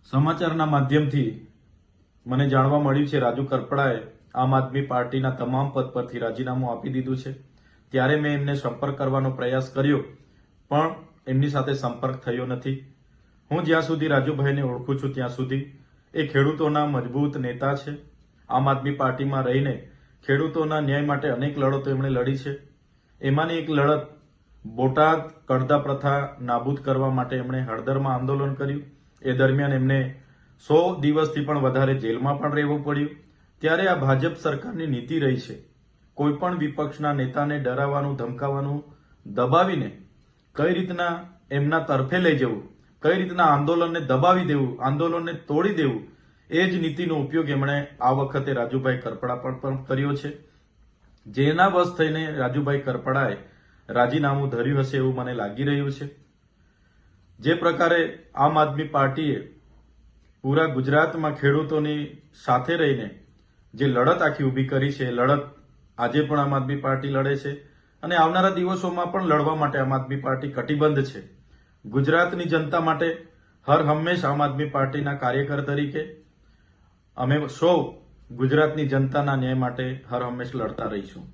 સમાચારના માધ્યમથી મને જાણવા મળ્યું છે રાજુ કરપડાએ આમ આદમી પાર્ટીના તમામ પદ પરથી રાજીનામું આપી દીધું છે। ત્યારે મેં એમને સંપર્ક કરવાનો પ્રયાસ કર્યો પણ એમની સાથે સંપર્ક થયો નથી। હું જ્યાં સુધી રાજુભાઈને ઓળખું છું ત્યાં સુધી એ ખેડૂતોના મજબૂત નેતા છે। આમ આદમી પાર્ટીમાં રહીને ખેડૂતોના ન્યાય માટે અનેક લડતો એમણે લડી છે। એમાંની એક લડત બોટાદ કડદા પ્રથા નાબૂદ કરવા માટે એમણે હળદરમાં આંદોલન કર્યું। એ દરમિયાન એમને 100 દિવસથી પણ વધારે જેલમાં પણ રહેવું પડ્યું। ત્યારે આ ભાજપ સરકારની નીતિ રહી છે કોઈ પણ વિપક્ષના નેતાને ડરાવવાનું, ધમકાવવાનું, દબાવીને કઈ રીતના એમના તરફે લઈ જવું, કઈ રીતના આંદોલનને દબાવી દેવું, આંદોલનને તોડી દેવું, એ જ નીતિનો ઉપયોગ એમણે આ વખતે રાજુભાઈ કરપડા પર પણ કર્યો છે। જેના વશ થઈને રાજુભાઈ કરપડાએ રાજીનામું ધર્યું હશે એવું મને લાગી રહ્યું છે। જે પ્રકારે આમ આદમી પાર્ટીએ પૂરા ગુજરાતમાં ખેડૂતોની સાથે રહીને જે લડત આખી ઊભી કરી છે એ લડત આજે પણ આમ આદમી પાર્ટી લડે છે અને આવનારા દિવસોમાં પણ લડવા માટે આમ આદમી પાર્ટી કટિબદ્ધ છે। ગુજરાતની જનતા માટે હર હંમેશ આમ આદમી પાર્ટીના કાર્યકર તરીકે અમે સૌ ગુજરાતની જનતાના ન્યાય માટે હર હંમેશ લડતા રહીશું।